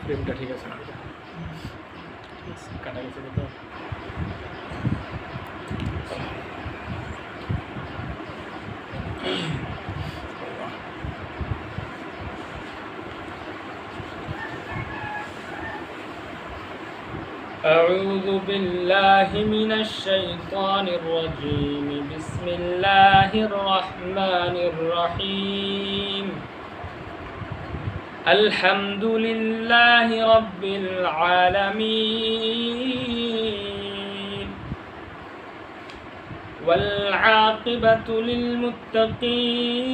ফ্রেমটা ঠিক আছে না? কাটা গেছে তো। أعوذ بالله من الشيطان الرجيم. بسم الله الرحمن الرحيم. الحمد لله رب العالمين والعاقبة للمتقين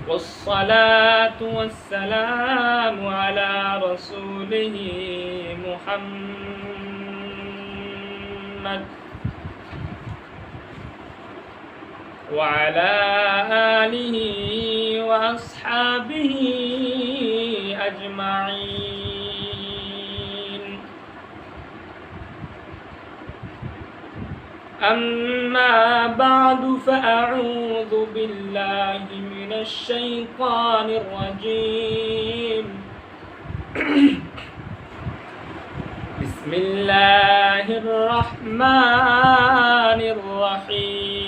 والصلاة والسلام على رسوله محمد وعلى آله وأصحابه أجمعين. أما بعد فأعوذ بالله من الشيطان الرجيم. بسم الله الرحمن الرحيم.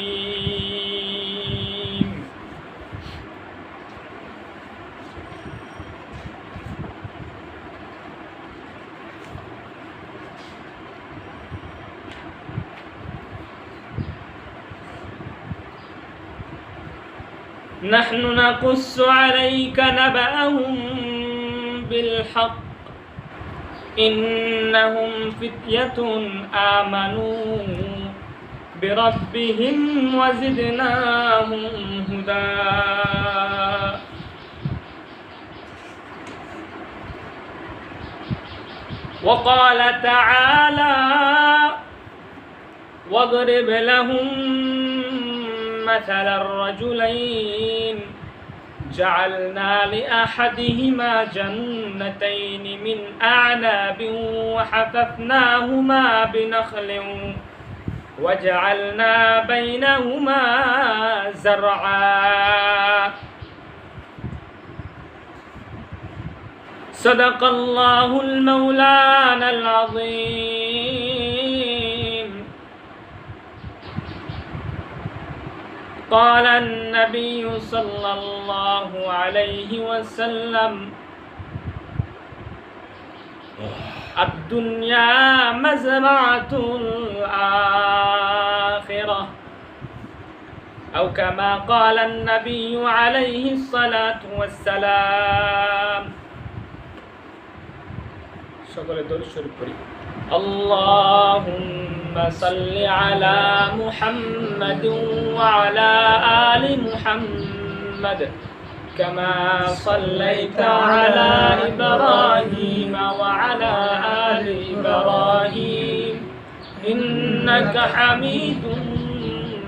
نحن نقص عليك نبأهم بالحق إنهم فتية آمنوا بربهم وزدناهم هدى. وقال تعالى واضرب لهم مثل الرجلين جعلنا لأحدهما جنتين من أعناب وحففناهما بنخل وجعلنا بينهما زرعا. صدق الله المولانا العظيم. قال النبي صلى الله عليه وسلم الدنيا مزرعة الآخرة أو كما قال النبي عليه الصلاة والسلام. সকলে দরুদ শরীফ পড়ি। اللهم صل على محمد وعلى آل محمد كما صليت على إبراهيم وعلى آل إبراهيم إنك حميد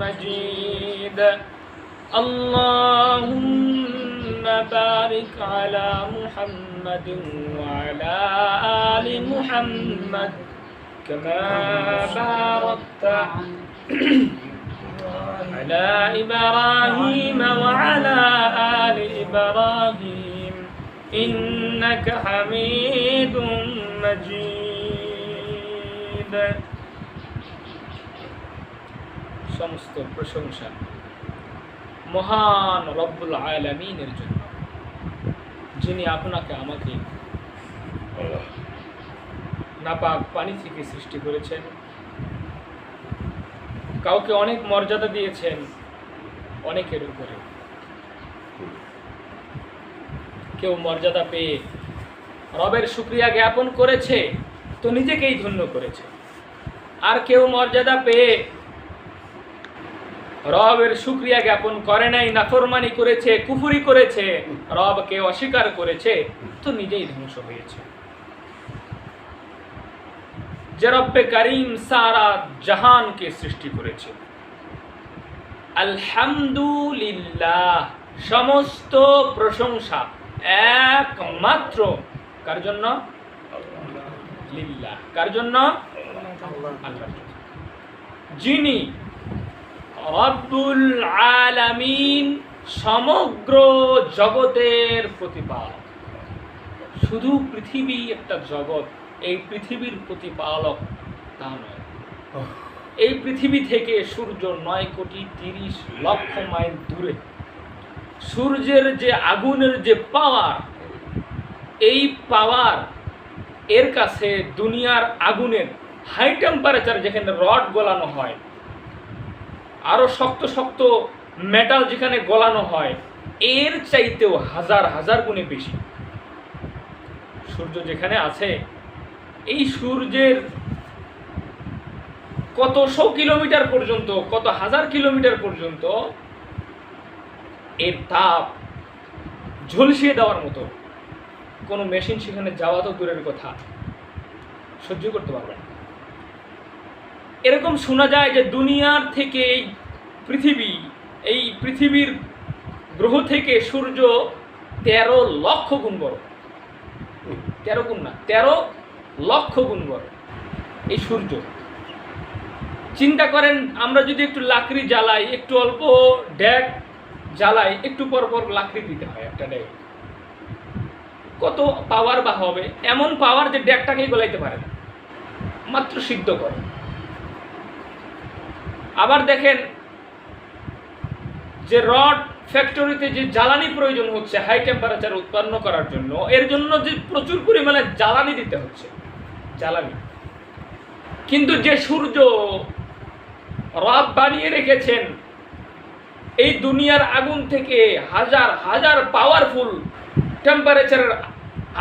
مجيد. اللهم بارك على محمد وعلى آل محمد كما باركت على إبراهيم وعلى آل إبراهيم إنك حميد مجيد. সমস্ত প্রশংসা মহান রব্বুল আলামিনের জন্য, যিনি আপনাকে আমাকে নাপাক পানি থেকে সৃষ্টি করেছেন, কাউকে অনেক মর্যাদা দিয়েছেন, অনেকের উপরে কেউ মর্যাদা পেয়ে রবের শুকরিয়া জ্ঞাপন করেছে তো নিজেকেই ধন্য করেছে, আর কেউ মর্যাদা পেয়ে রবের শুকরিয়া জ্ঞাপন করে নাই, নাফরমানি করেছে, কুফরি করেছে, রবকে অস্বীকার করেছে তো নিজেই ধ্বংস হয়েছে। যে রব্বে কারীম সারা জাহানকে সৃষ্টি করেছে, আলহামদুলিল্লাহ, সমস্ত প্রশংসা একমাত্র কার জন্য? লিল্লাহ। কার জন্য? আল্লাহর জন্য, যিনি রব্বুল আলামিন, সমগ্র জগতের প্রতিপালক। শুধু পৃথিবী একটা জগৎ, এই পৃথিবীর প্রতিপালক তা নয়। এই পৃথিবী থেকে সূর্য 9,30,00,000 মাইল দূরে। সূর্যের যে আগুনের যে পাওয়ার, এই পাওয়ার এর কাছে দুনিয়ার আগুনের হাই টেম্পারেচার যেখানে রড গলানো হয়, আরো শক্ত শক্ত মেটাল যেখানে গলানো হয়, এর চাইতেও হাজার হাজার গুণে বেশি। সূর্য যেখানে আছে, এই সূর্যের কত শো কিলোমিটার পর্যন্ত, কত হাজার কিলোমিটার পর্যন্ত এর তাপ ঝলসিয়ে দেওয়ার মতো কোনো মেশিন সেখানে যাওয়া তো দূরের কথা, সহ্য করতে পারবে না। এরকম শোনা যায় যে দুনিয়ার থেকে এই পৃথিবীর গ্রহ থেকে সূর্য 13 লক্ষ গুণ বড়। 13 গুণ না, 13 লক্ষ গুণ বড় এই সূর্য। চিন্তা করেন, আমরা যদি একটু লাকড়ি জ্বালাই, একটু অল্প ড্যাক জ্বালাই, একটু পর পর লাকড়ি দিতে হয় একটা ড্যাক, কত পাওয়ার বা হবে? এমন পাওয়ার যে ড্যাকটাকেই গলাইতে পারে না, মাত্র সিদ্ধ করে। আবার দেখেন যে রড ফ্যাক্টরিতে যে জ্বালানি প্রয়োজন হচ্ছে হাই টেম্পারেচার উৎপন্ন করার জন্য, এর জন্য যে প্রচুর পরিমাণে জ্বালানি দিতে হচ্ছে, জ্বালানি। কিন্তু যে সূর্য রব বানিয়ে রেখেছেন এই দুনিয়ার আগুন থেকে হাজার হাজার পাওয়ারফুল টেম্পারেচারের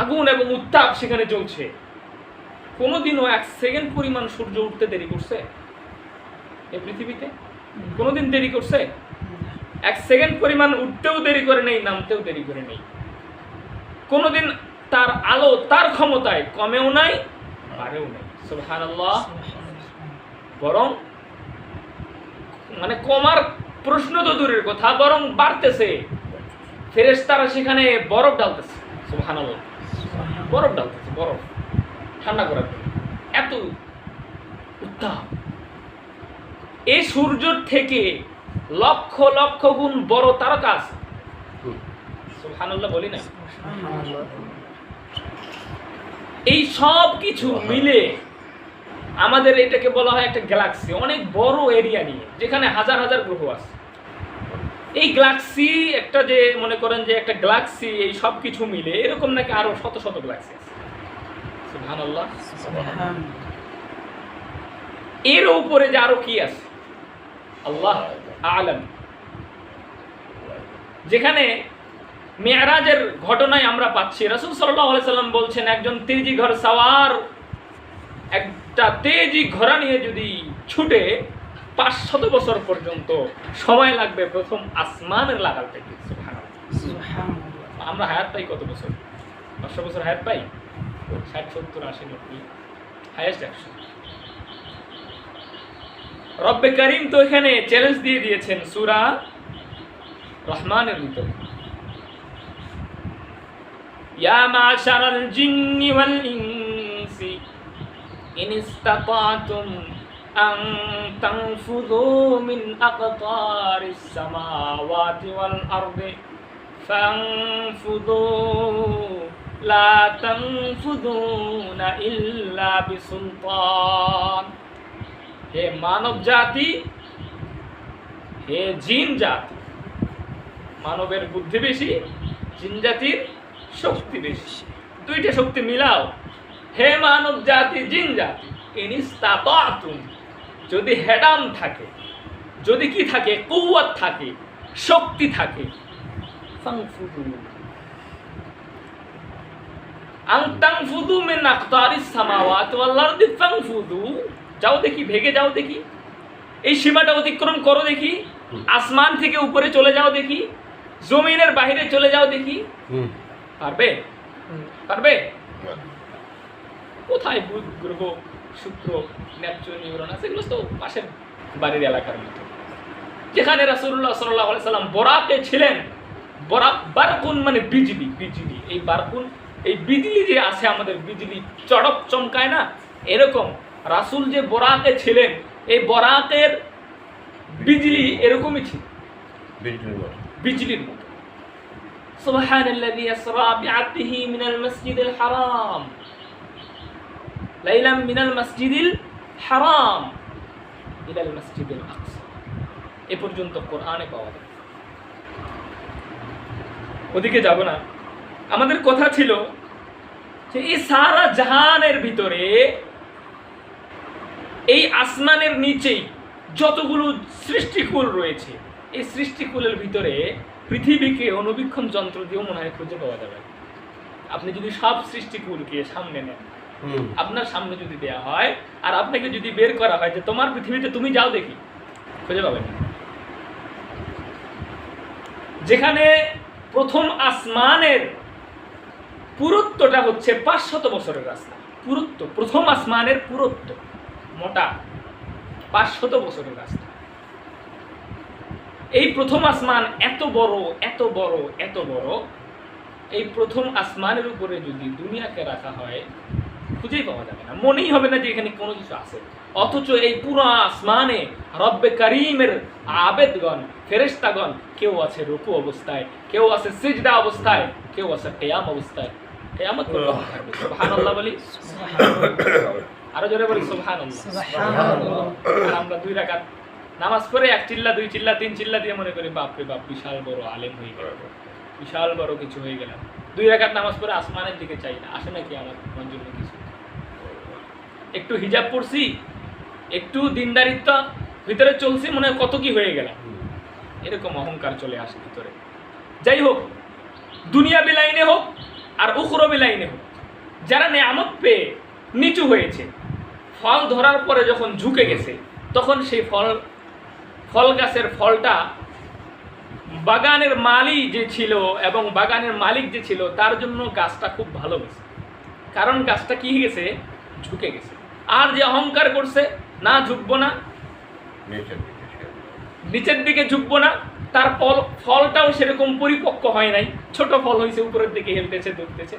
আগুন এবং উত্তাপ সেখানে জ্বলছে, কোনোদিনও 1 সেকেন্ড পরিমাণ সূর্য উঠতে দেরি করছে এই পৃথিবীতে? কোনোদিন দেরি করছে? 1 সেকেন্ড পরিমাণ উঠতেও দেরি করে নেই, নামতেও দেরি করে নেই। কোনোদিন তার আলো, তার ক্ষমতায় কমেও নাই, বাড়েও নাই। সুবহানাল্লাহ। বরং মানে কমার প্রশ্ন তো দূরের কথা, বরং বাড়তেছে। ফেরেশতারা সেখানে বরফ ডালতেছে। সুবহানাল্লাহ। বরফ ডালতেছে, বরফ ঠান্ডা করার জন্য। এত উত্তাপ। এই সূর্যের থেকে লক্ষ লক্ষ গুণ বড় তারকা আছে। সুবহানাল্লাহ বলি না? এই সব কিছু মিলে আমাদের এটাকে বলা হয় একটা গ্যালাক্সি, অনেক বড় এরিয়া নিয়ে, যেখানে হাজার হাজার গ্রহ আছে। এই গ্যালাক্সি একটা, যে মনে করেন যে একটা গ্যালাক্সি, এই সব কিছু মিলে এরকম নাকি আরো শত শত গ্যালাক্সি আছে। সুবহানাল্লাহ। এর উপরে যে আরো কি আছে আল্লাহ আ'লাম। যেখানে মেরাজের ঘটনায় আমরা পাচ্ছি, রাসূল সাল্লাল্লাহু আলাইহি সাল্লাম বলছেন, একজন তেজি ঘর সাওয়ার একটা তেজি ঘোড়া নিয়ে যদি ছুটে 500 বছর পর্যন্ত সময় লাগবে প্রথম আসমানের লাগাল থেকে। সুবহানাল্লাহ। আমরা হায়াত পাই কত বছর? 500 বছর হায়াত পাই? 60, 70, 80, 90, হাইয়েস্ট 100। রব্বে করিম তো এখানে চ্যালেঞ্জ দিয়ে দিয়েছেন সূরা রহমানের ভিতরে, ইয়া মাশারাল জিন্নি ওয়াল ইনসি ইন ইসতাতাতুম আন তানফুযু মিন আকতারিস সামাওয়াতি ওয়াল আরদি ফানফুযু লা তানফুযুনা ইল্লা বিসুলতান। হে মানব জাতি, হে জিন জাতি, মানবের বুদ্ধি বেশি, জিন জাতির শক্তি বেশি, দুইটা শক্তি মিলাও। হে মানব জাতি, জিন জাতি, ইনিস্তাতাতুম, যদি হেডাম থাকে, যদি কি থাকে, কুওয়াত থাকে, শক্তি থাকে, ফানফুযু আন তানফুযু মিন আকতারিস সামাওয়াতি ওয়াল আরদি ফানফুযু, যাও দেখি, ভেগে যাও দেখি, এই সীমাটা অতিক্রম করো দেখি, আসমান থেকে উপরে চলে যাও দেখি, জমিনের বাইরে চলে যাও দেখি। পারবে? পারবে? কোথায় বুধ গ্রহ, শুক্র, নেপচুন, ইউরেনাস, এগুলো তো পাশের বাড়ির এলাকার মতো। যেখানে রাসূলুল্লাহ সাল্লাল্লাহু আলাইহি সাল্লাম বরাকে ছিলেন, বারকুন মানে বিজলি, বিজলি, এই বারকুন, এই বিজলি যে আছে আমাদের, বিজলি চড়ক চমকায় না, এরকম রাসূল যে বরাকে ছিলেন, এই বরাকের বিজলি এরকমই ছিল, বিজলির মতো। সুবহানাল্লাযী আসরা বিআবদিহি মিনাল মাসজিদিল হারাম লাইলাম মিনাল মাসজিদিল হারাম ইলাল মাসজিদিল আকসা। এ পর্যন্ত কোরআনে পাওয়া যায়। ওদিকে যাব না। আমাদের কথা ছিল যে এই সারা জাহানের ভিতরে, এই আসমানের নিচেই যতগুলো সৃষ্টিকুল রয়েছে, এই সৃষ্টিকুলের ভিতরে পৃথিবীকে অনুবীক্ষণ যন্ত্র দিয়েও মনে হয় খুঁজে পাওয়া যাবে। আপনি যদি সব সৃষ্টিকুলকে সামনে নেন, আপনার সামনে যদি দেয়া হয় আর আপনাকে যদি বের করা হয় যে তোমার পৃথিবীতে তুমি যাও দেখি, খুঁজে পাবেন না। যেখানে প্রথম আসমানের পুরুত্বটা হচ্ছে 500 বছরের রাস্তা। পুরুত্ব, প্রথম আসমানের পুরুত্ব মোটা 500 বছরের রাস্তা। এই প্রথম আসমান এত বড়, এত বড়, এত বড়। এই প্রথম আসমানের উপরে যদি দুনিয়াকে রাখা হয়, খুঁজেই পাওয়া যাবে না, মনেই হবে না যে এখানে কোনো কিছু আছে। অথচ এই পুরো আসমানে রব্বে কারীমের আবেদগণ, ফেরেশতাগণ, কেউ আছে রুকু অবস্থায়, কেউ আছে সিজদা অবস্থায়, কেউ আছে কিয়াম অবস্থায়। কিয়ামত পর্যন্ত থাকবে। সুবহানাল্লাহ বলি, আরো জোরে বলি সুবহানাল্লাহ। আর আমরা 2 রাকাত নামাজ পড়ে 1 চিল্লা, 2 চিল্লা, 3 চিল্লা দিয়ে মনে করি বাপ রে বাপ, বিশাল বড় আলেম হয়ে গেল, বিশাল বড় কিছু হয়ে গেলাম। 2 রাকাত নামাজ পড়ে আসমানের দিকে চাই না, আসে নাকি আমার জন্য কিছু? একটু হিজাব পড়ছি, একটু দিনদারিত্ব ভিতরে চলছি, মনে হয় কত কি হয়ে গেলাম, এরকম অহংকার চলে আসে ভিতরে। যাই হোক, দুনিয়া বিলাইনে হোক আর উখরবি লাইনে হোক, যারা নেয়ামত পেয়ে নিচু হয়েছে, ফল ধরার পরে যখন ঝুঁকে গেছে, তখন সেই ফল গাছের ফলটা বাগানের মালি যে ছিল এবং বাগানের মালিক যে ছিল তার জন্য গাছটা খুব ভালো গেছে, কারণ গাছটা কি গেছে, ঝুঁকে গেছে। আর যে অহংকার করছে, না ঝুঁকবো না, নিচের দিকে ঝুঁকবো না, তার ফলটাও সেরকম পরিপক্ক হয় নাই, ছোট ফল হয়েছে, উপরের দিকে হেলতেছে, দুলতেছে।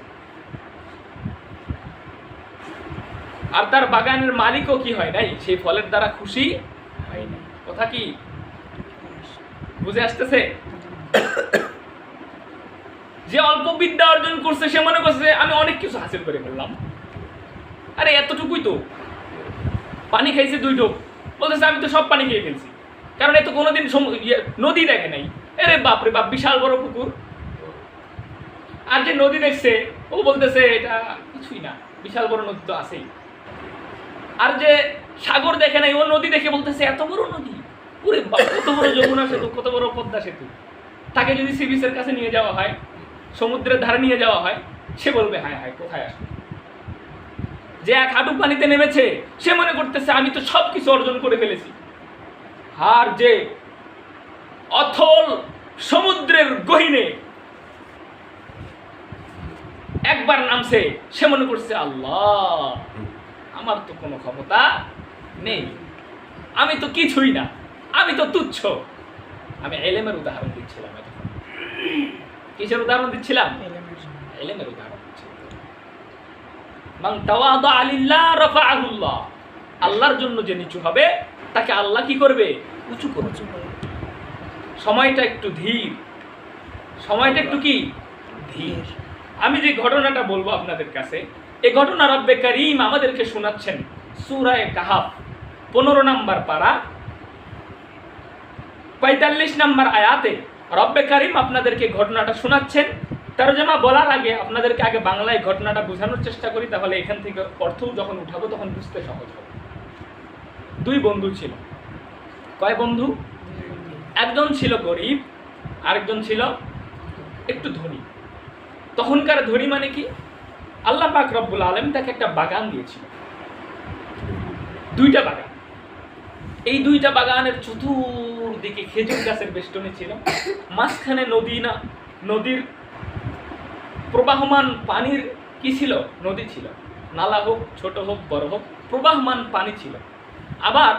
আর তার বাগানের মালিকও কি হয় নাই, সেই ফলের দ্বারা খুশি হয় নাই। কথা কি বুঝে আসতেছে? যে অল্প বিদ্যা অর্জন করছে সে মনে করছে আমি অনেক কিছু হাসিল করে ফেললাম। আরে এতটুকুই তো, পানি খাইছে 2 ঢোক, বলতেছে আমি তো সব পানি খেয়ে ফেলছি, কারণ এত কোনোদিন নদী দেখে নাই। আরে বাপরে বাপ, বিশাল বড় পুকুর। আর যে নদী দেখছে ও বলতেছে এটা কিছুই না, বিশাল বড় নদী তো আছেই। আর যে সাগর দেখে নাই, ও নদী দেখে বলতেছে এত বড় নদী, ওরে বাপ, কত বড় যমুনা সেতু, কত বড় পদ্মা সেতু। তাকে যদি সি বিচের কাছে নিয়ে যাওয়া হয়, সমুদ্রের ধারে নিয়ে যাওয়া হয়, সে বলবে হায় হায় কোথায় আসবে। যে 1 হাঁটু পানিতে নেমেছে সে মনে করতেছে আমি তো সব কিছু অর্জন করে ফেলেছি। আর যে অথল সমুদ্রের গহীনে একবার নামছে সে মনে করছে আল্লাহ আমার তো কোনো ক্ষমতা নেই, আমি তো কিছুই না, আমি তো তুচ্ছ। আমি ইলমের উদাহরণ দিচ্ছিলাম, কিসের উদাহরণ দিচ্ছিলাম? ইলমের উদাহরণ দিচ্ছিলাম। মান তাওয়াদা লিল্লাহ রাফাআহুল্লাহ, আল্লাহর জন্য যে নিচু হবে তাকে আল্লাহ কি করবে? উঁচু করবে। সময়টা একটু ধীর, সময়টা একটু কি ধীর। আমি যে ঘটনাটা বলবো আপনাদের কাছে, এই ঘটনা রব্বে কারীম আমাদেরকে শোনাচ্ছেন সূরা কাহাফ 15 নম্বর পারা 45 নম্বর আয়াতে রব্বে কারীম আপনাদেরকে ঘটনাটা শোনাচ্ছেন। তরজমা বলার আগে আপনাদেরকে আগে বাংলায় ঘটনাটা বোঝানোর চেষ্টা করি, তাহলে এখান থেকে অর্থ যখন উঠাবো তখন বুঝতে সহজ হবে। 2 বন্ধু ছিল। কয় বন্ধু? একজন ছিল গরিব, আরেকজন ছিল একটু ধনী। তখনকার ধনী মানে কি? আল্লাহ পাক রব্বুল আলামিন তাকে একটা বাগান দিয়েছিল, 2টা বাগান। এই 2টা বাগানের চতুর্দিকে খেজুর গাছের বেষ্টনী ছিল, মাঝখানে নদী, না নদীর প্রবাহমান পানির কি ছিল? নদী ছিল, নালা হোক ছোট হোক বড় হোক প্রবাহমান পানি ছিল। আবার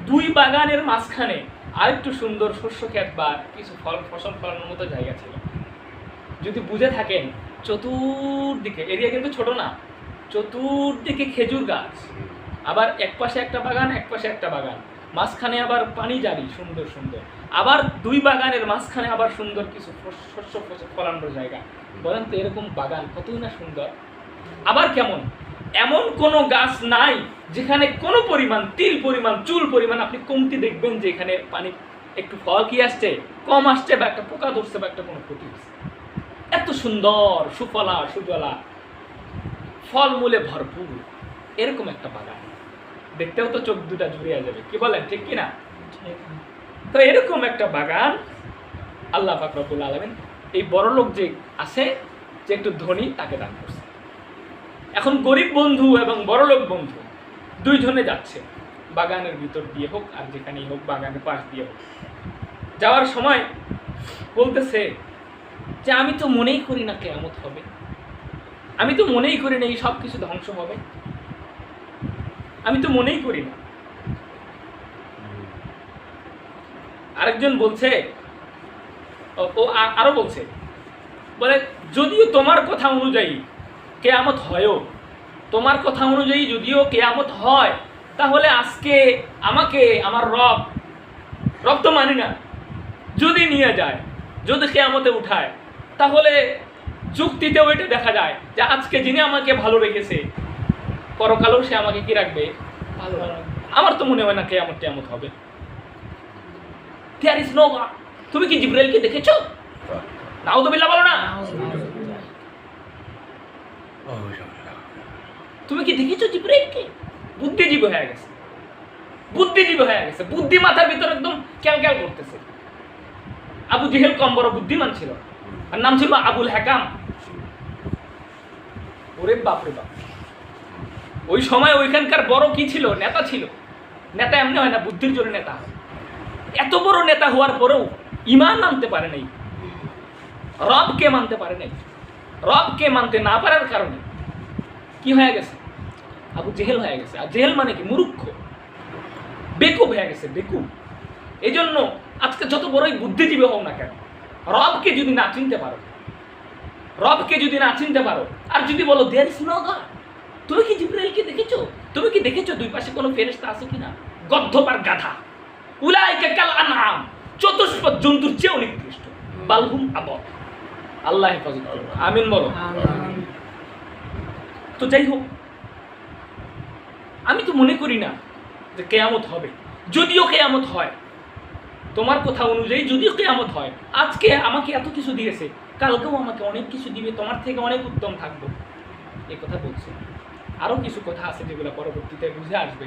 2 বাগানের মাঝখানে আরেকটু সুন্দর শস্য ক্ষেত বা কিছু ফসল ফলানোর মতো জায়গা ছিল। যদি বুঝে থাকেন, চতুর্দিকে এরিয়া কিন্তু ছোট না, চতুর্দিকে খেজুর গাছ, আবার এক পাশে একটা বাগান, এক পাশে একটা বাগান, মাঝখানে আবার পানি জারি সুন্দর সুন্দর, আবার দুই বাগানের মাঝখানে আবার সুন্দর কিছু শস্য ফলানোর জায়গা। বলেন তো এরকম বাগান কতই না সুন্দর। আবার কেমন, এমন কোনো গাছ নাই যেখানে কোনো পরিমাণ, তিল পরিমাণ, চুল পরিমাণ আপনি কমতি দেখবেন যে এখানে পানি একটু ফল কি আসছে, কম আসছে, বা একটা পোকা ধরছে, বা একটা কোনো ক্ষতি হচ্ছে। এত সুন্দর সুফলা সুজলা, ফলমূলে ভরপুর এরকম একটা বাগান দেখতেও তো চোখ দুটা জুড়িয়ে যাবে, কি বলেন ঠিক কিনা? তো এরকম একটা বাগান আল্লাহ পাক রব্বুল আলামিন এই বড় লোক যে আছে, যে একটু ধনী, তাকে দান করছে। এখন গরিব বন্ধু এবং বড়লোক বন্ধু দুইজনে যাচ্ছে বাগানের ভিতর দিয়ে হোক আর যেখানেই হোক, বাগানের পাশ দিয়ে হোক। যাওয়ার সময় বলতেছে যে আমি তো মনেই করি না কিয়ামত হবে, আমি তো মনেই করি না এই সব কিছু ধ্বংস হবে, আমি তো মনেই করি না। আরেকজন বলছে, ও আরো বলছে, বলে যদিও তোমার কথা অনুযায়ী কিয়ামত হয়ও, তোমার কথা অনুযায়ী যদিও কিয়ামত হয়, তাহলে আজকে আমাকে আমার রব তো মানি না, যদি নিয়ে যায়, যদি কিয়ামতে উঠায়, তাহলে যুক্তিতেও এটা দেখা যায় যে আজকে যিনি আমাকে ভালো রেখেছে, পরকালেও সে আমাকে কি রাখবে, ভালো রাখবে। আমার তো মনে হয় না কিয়ামত হবে। There is no God. তুমি কি জিবরাইলকে দেখেছো? নাউযুবিল্লাহ বলো না। তুমি কি দেখেছো জিবরাইলকে? বুদ্ধিজীবী হয়ে গেছে, বুদ্ধিজীবী হয়ে গেছে, বুদ্ধি মাথার ভিতরে একদম ক্যালক্যাল করতেছে। আবু জেহেল কম বড় বুদ্ধিমান ছিল, আর নাম ছিল আবুল হাকাম। ওরে বাপরে বাপ, ওই সময় ওইখানকার বড় কি ছিল, নেতা ছিল। নেতা এমনি হয় না, বুদ্ধির জন্য নেতা হয়। এত বড় নেতা হওয়ার পরেও ঈমান আনতে পারে নাই, রবকে মানতে পারে নাই। রবকে মানতে না পারার কারণে কি হয়ে গেছে, আবু জেহেল হয়ে গেছে। আর জেহেল মানে কি, মূর্খ, বেকুব হয়ে গেছে, বেকুব। এই জন্য আজকে যত বড়ই বুদ্ধিজীবী হও না কেন, রবকে যদি না চিনতে পারো, রবকে যদি না চিনতে পারো, আর যদি বলো দেয়ার ইজ নো গড, তুমি কি জিবরাইলকে দেখেছো? তুমি কি দেখেছো দুই পাশে কোনো ফেরেশতা আছে কিনা? গদ্ধপার গাধা। উলাইকা কাল আনআম, চতুষ্পদ জন্তুর চেয়েও নিকৃষ্ট। বালহুম আদল। আল্লাহ হেফাজত করুন, আমিন বলো। তো যাই হোক, আমি তো মনে করি না যে কিয়ামত হবে। যদিও কিয়ামত হয়, তোমার কথা অনুযায়ী যদিও কিয়ামত হয়, আজকে আমাকে এত কিছু দিয়েছে, কালকেও আমাকে অনেক কিছু দিবে, তোমার থেকে অনেক উত্তম থাকবো, এই কথা বলছে। আরও কিছু কথা আছে যেগুলো পরবর্তীতে বুঝে আসবে,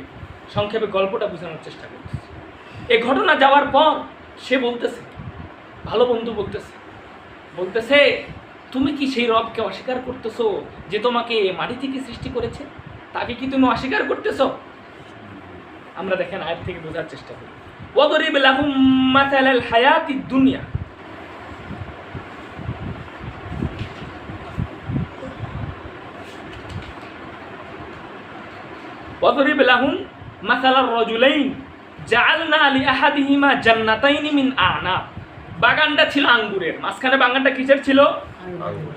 সংক্ষেপে গল্পটা বোঝানোর চেষ্টা করতেছে। এই ঘটনা যাওয়ার পর সে বলতেছে, ভালো বন্ধু বলতেছে তুমি কি সেই রবকে অস্বীকার করতেছো যে তোমাকে মাটি থেকে সৃষ্টি করেছে? তাকে কি তুমি অস্বীকার করতেছো? আমরা দেখেন আয়াত থেকে বোঝার চেষ্টা করি। ওয়াদরিব লাহুম মাসালাল হায়াতিদ দুনিয়া, ওয়াদরিব লাহুম মাসালার রাজুলাইন জাআলনা লিআহাদিহিমা জান্নাতাইনি মিন আ'নাব। বাগানটা ছিল আঙ্গুরের, মাঝখানে বাগানটা কিসের ছিল? আঙ্গুর।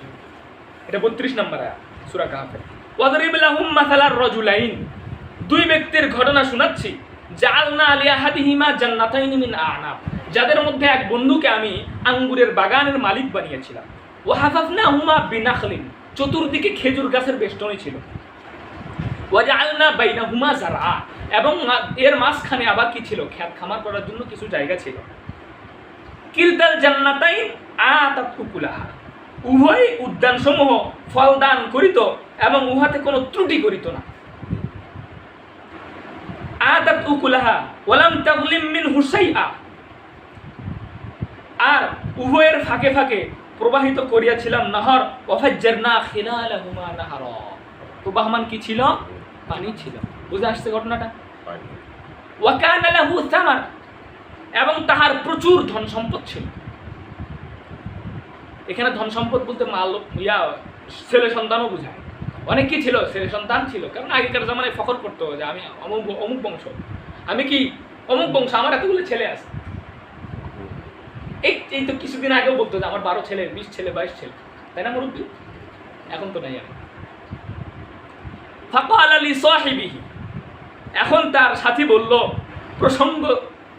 এটা 32 নম্বর আয়াত সূরা কাহফের। ওয়াদরিব লাহুম মাসালার রাজুলাইন, দুই ব্যক্তির ঘটনা শোনাচ্ছি। জাআলনা লিআহাদিহিমা জান্নাতাইনি মিন আ'নাব, যাদের মধ্যে এক বন্ধুকে আমি আঙ্গুরের বাগানের মালিক বানিয়েছিলাম। ওয়া হাফাফনাহুমা বিনাখলিন, চতুর্দিকে খেজুর গাছের বেষ্টনী ছিল। ওয়া জাআলনা বাইনাহুমা যারআ, এবং এর মাঝখানে আবার কি ছিল? খেত খামার করার জন্য কিছু জায়গা ছিল। কিলতাল জান্নাতাইন আতাত উকুলাহা, উভয় উদ্যানসমূহ ফল দান করিত এবং উহাতে কোনো ত্রুটি করিত না। আতাত উকুলাহা ওয়ালাম তাযলিম মিনহু শাইআ, আর উভয়ের ফাঁকে ফাঁকে প্রবাহিত করিয়াছিলাম নহর। ওয়াফাজ্জারনা খিলালাহুমা নাহারা, প্রবাহমান কি ছিল? পানি ছিল। বুঝে আসছে ঘটনাটা? ওয়া কানা লাহু সামার, এবং তাহার প্রচুর ধন সম্পদ ছিল। এখানে ধন সম্পদ বলতে ছেলে সন্তানও বোঝায়। অনেক কি ছিল? ছেলে সন্তান ছিল। কারণ আগেকার জামানায় ফখর করতো যে আমি অমুক বংশ, আমি কি অমুক বংশ, আমার এতগুলো ছেলে আছে। এই তো কিছুদিন আগেও বলতো যে আমার 12 ছেলে, 20 ছেলে, 22 ছেলে, তাই না মুরব্বী? এখন তো নাই। ফাকালা লি সাহিবিহি, এখন তার সাথী বলল প্রসঙ্গ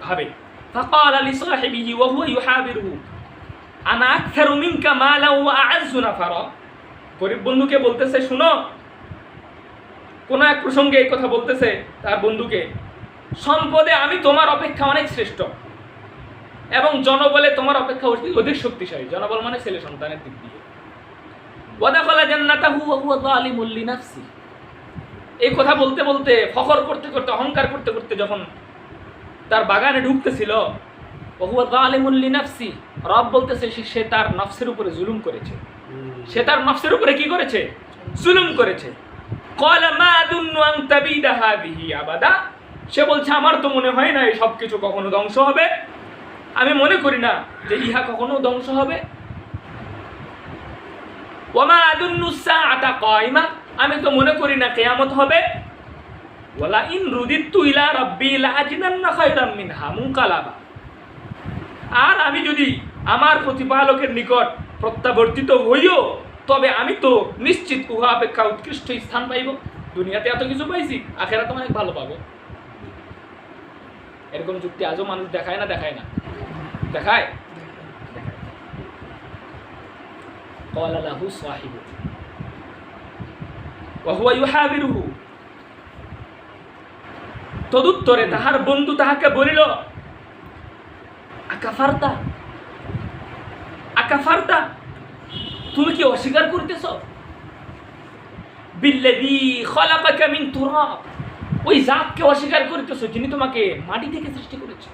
ভাবে ফাকাল লিসাহিবিহি ওয়া হুয়া ইউহাবিরহু আনা আকথারু মিনকা মালা ওয়া আ'আজ্জু নাফারা। গরিব বন্ধুকে বলতেছে, শুনো, কোন এক প্রসঙ্গে এই কথা বলতেছে তার বন্ধুকে, সম্পদে আমি তোমার অপেক্ষা অনেক শ্রেষ্ঠ এবং জনবলে তোমার অপেক্ষা অধিক শক্তিশালী। জনবল মানে ছেলে সন্তানের দিক দিয়ে। ওয়া দাখালা জান্নাতাহু ওয়া হুয়া যালিমুল লিনাফসি। এই কথা বলতে বলতে, ফখর করতে করতে, অহংকার করতে করতে যখন তার বাগানে ঢুকতেছিল, ওয়া হুয়া যালিমুল লিনাফসি, রব বলতেছে সে তার নফসের উপরে জুলুম করেছে। সে তার নফসের উপরে কি করেছে? জুলুম করেছে। ক্বালা মা আযুন্নু আন তাবিদা হাযিহি আবাদা। সে বলছে, আমার তো মনে হয় না এই সব কিছু কখনো ধ্বংস হবে। আমি মনে করি না যে ইহা কখনো ধ্বংস হবে। ওয়া মা আযুন্নু আস-সাআতা কায়িমা। আমি তো মনে করি না কিয়ামত হবে। ওয়ালা ইন রুদিতু ইলা রাব্বি লাআজিদান্না খায়রাম মিনহা মুনকালাবা। আর আমি যদি আমার প্রতিপালকের নিকট প্রত্যাবর্তিত হইও, তবে আমি তো নিশ্চিত উহা অপেক্ষা উৎকৃষ্ট স্থান পাইব। দুনিয়াতে এত কিছু পাইছি, আখেরাতে অনেক ভালো পাবো। এরকম যুক্তি আজও মানুষ দেখায় না? দেখায় না? দেখায়। ক্বালা লাহু সাহিবু ওয়া হুয়া ইউহাবিরুহু। তদুত্তরে তাহার বন্ধু তাহাকে বলিল, আকাফারতা, আকাফারতা, তুমি কি অস্বীকার করতেছ? বিল্লাযী খালাকাকা মিন তুরাব, ওই জাতকে অস্বীকার করতেছ যিনি তোমাকে মাটি থেকে সৃষ্টি করেছে।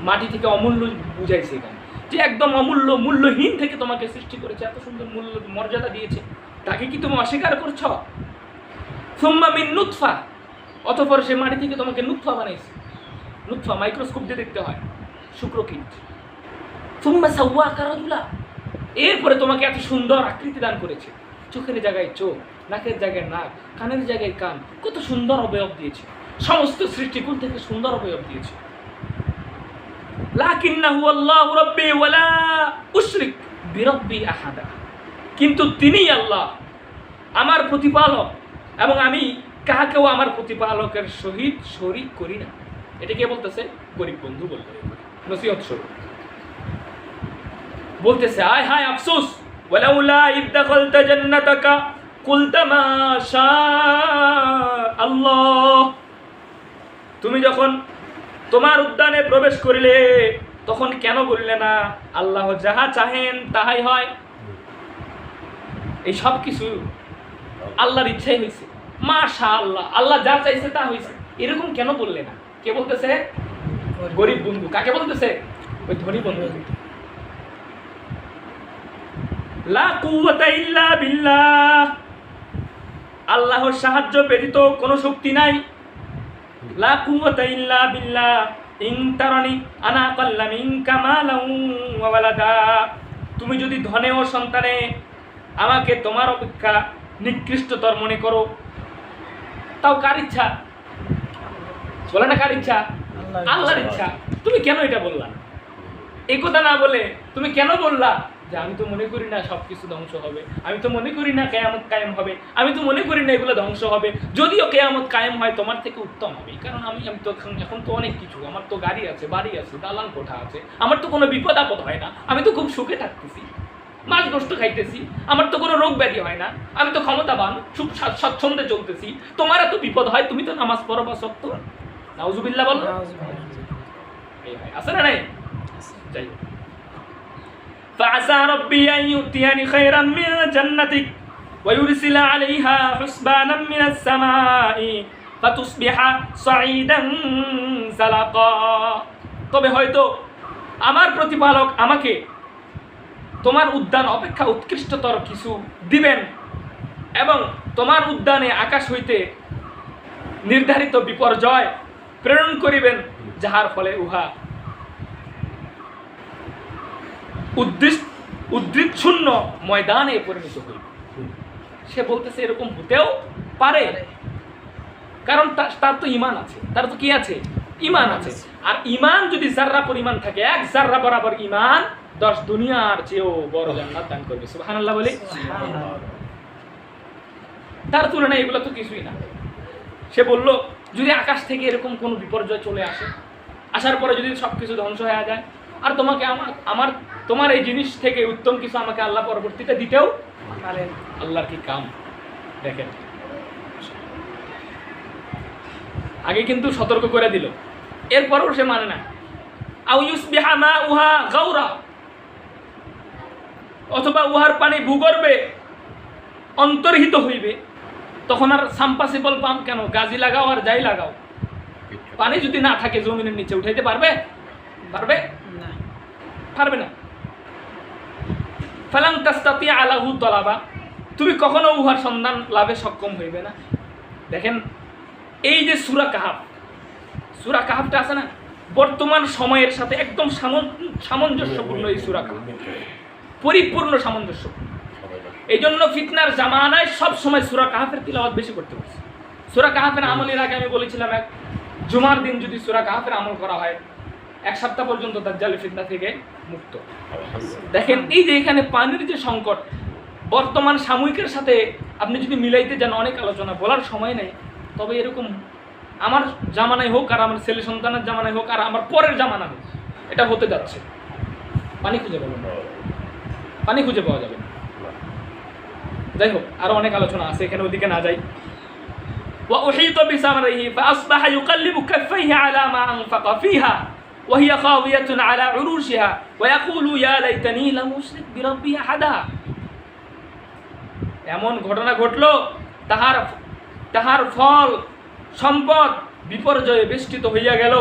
মাটি থেকে অমূল্য বুঝাইছে এখানে, যে একদম অমূল্য, মূল্যহীন থেকে তোমাকে সৃষ্টি করেছে, এত সুন্দর মূল্য মর্যাদা দিয়েছে, তাকে কি তুমি অস্বীকার করছো? সুম্মা মিন নুতফা, অতঃপর সে মাটি থেকে তোমাকে নুতফা বানাইছে। নুতফা মাইক্রোস্কোপ দিয়ে দেখতে হয়, শুক্রকীট। সুম্মা সাওয়াকা রাজুলা, এরপরে তোমাকে এত সুন্দর আকৃতি দান করেছে। চোখের জায়গায় চোখ, নাকের জায়গায় নাক, কানের জায়গায় কান, কত সুন্দর অবয়ব দিয়েছে। সমস্ত সৃষ্টিকুল থেকে সুন্দর অবয়ব দিয়েছে। লাকিন্নাহু আল্লাহু রাব্বি ওয়া লা উশরিক বিরাব্বি আহাদা, কিন্তু তিনিই আল্লাহ, আমার প্রতিপালক, এবং আমি কাহাকেও আমার প্রতিপালকের সহিত শরীক করি না। এটা কে বলতেছে? গরিব বন্ধু বলতে, নসিহত স্বরূপ বলতেছে, আয় হায় আফসোস, ওয়ালাউলা ইদ দাখালতা জান্নাতাকা কুলতা মা শা আল্লাহ। তুমি যখন তোমার উদ্যানে প্রবেশ করিলে তখন কেন বললে না আল্লাহ যাহা চাহেন তাহাই হয়? এই সব কিছু আল্লাহর ইচ্ছাই হয়েছে, মাশাআল্লাহ, আল্লাহ যা চাইছে তা হয়েছে, এরকম কেন বললে না? কে বলতেছে? গরিব বন্ধু। কাকে বলতেছে? ওই ধনী বন্ধু। লা কুওয়াতা ইল্লা বিল্লাহ, আল্লাহর সাহায্য ব্যতীত কোনো শক্তি নাই। লা কুওয়াতা ইল্লা বিল্লাহ ইন তারানি আনা আকাল্লা মিনকা মালাউ ওয়া ওয়ালাদা। তুমি যদি ধনে ও সন্তানে আমাকে তোমার অপেক্ষা নিকৃষ্টতর মনে করো, তাও কার ইচ্ছা? বলে না কার ইচ্ছা? আল্লাহর ইচ্ছা। তুমি কেন এটা বললা? এই কথা না বলে তুমি কেন বললা যে আমি তো মনে করি না সব কিছু ধ্বংস হবে, আমি তো মনে করি না কিয়ামত কায়েম হবে, আমি তো মনে করি না এগুলো ধ্বংস হবে, যদিও কিয়ামত কায়েম হয় তোমার থেকে উত্তম হবে, কারণ আমি তো এখন তো অনেক কিছু, আমার তো গাড়ি আছে, বাড়ি আছে, দালান কোঠা আছে, আমার তো কোনো বিপদ আপদ হয় না, আমি তো খুব সুখে থাকতেছি, মাছ গোস্ত খাইতেছি, আমার তো কোনো রোগ ব্যাধি হয় না, আমি তো ক্ষমতাবান, সুখ স্বাচ্ছন্দ্যে চলতেছি, তোমার এত বিপদ হয়, তুমি তো নামাজ পড়ো বা সত্য, নাউজুবিল্লাহ বলো, আছে না নাই? যাই হোক, فعسى ربي أن يؤتيني خيرا من جنتك ويرسل عليها حسبانا من السماء فتصبح صعيدا زلقا। তবে হয়তো আমার প্রতিপালক আমাকে তোমার উদ্যান অপেক্ষা উৎকৃষ্টতর কিছু দিবেন এবং তোমার উদ্যানে আকাশ হইতে নির্ধারিত বিপর্যয় প্রেরণ করিবেন, যাহার ফলে উহা উদ্ভিদশূন্য ময়দানে পরিণত হইবে। সে বলতেছে এরকম হতেও পারে, কারণ তার তো ঈমান আছে, তার তো কি আছে? ঈমান আছে। আর ঈমান যদি জাররা পরিমাণ থাকে, এক জাররা বরাবর ঈমান 10 দুনিয়ার চেয়েও বড় জান্নাত দান করবে। সুবহানাল্লাহ বলি। তার তুলনায় এগুলো তো কিছুই না। সে বলল যদি আকাশ থেকে এরকম কোনো বিপর্যয় চলে আসে, আসার পরে যদি সব কিছু ধ্বংস হয়ে যায়, আর তোমাকে তোমার এই জিনিস থেকে উত্তম কিছু আমাকে আল্লাহ পরবর্তীতে দিতেও পারেন। আল্লাহর কি কাম দেখেন। আগে কিন্তু সতর্ক করে দিল, এরপরও সে মানে না। আও ইউসবিহা মাউহা গাওরা, অথবা উহার পানি ভূগর্ভে অন্তর্হিত হইবে। তখন আর সাম্পাসিবল পাম্প কেন, গাজি লাগাও আর যাই লাগাও, পানি যদি না থাকে জমিনের নিচে উঠাইতে পারবে? না, পারবে না। ফালাং তাস্তাতি আলাহু তলাবা, তুমি কখনো উহার সন্ধান লাভে সক্ষম হইবে না। দেখেন এই যে সূরা কাহাফটা আছে না, বর্তমান সময়ের সাথে একদম সামঞ্জস্যপূর্ণ। এই সূরা কাহাফ পরিপূর্ণ সামঞ্জস্যপূর্ণ। এই জন্য ফিতনার জামানায় সব সময় সূরা কাহাফের তিলাওয়াত বেশি করতে হচ্ছে। সূরা কাহাফের আমলের আগে আমি বলেছিলাম, এক জুমার দিন যদি সূরা কাহাফের আমল করা হয়, 1 সপ্তাহ পর্যন্ত দাজ্জালের ফিতনা থেকে মুক্ত। দেখেন এই যে এখানে পানির যে সংকট, বর্তমান সাময়িকের সাথে আপনি যদি মিলাইতে যান, অনেক আলোচনা বলার সময় নেই। তবে এরকম আমার জামানায় হোক, আর আমার ছেলে সন্তানের জামানায় হোক, আর আমার পরের জামানা হোক, এটা হতে যাচ্ছে। পানি খুঁজে পাওয়া যাবে না। যাই হোক, আরো অনেক আলোচনা আছে, এখানে ওদিকে না যাই। وأحيط بثمره فأصبح يقلب كفيه على ما أنفق فيها وهي خاوية على عروشها ويقول يا ليتني لم أشرك بربي أحدا। এমন ঘটনা ঘটলো, তাহার ফল সম্পদ বিপর্যয়ে বেষ্টিত হইয়া গেল।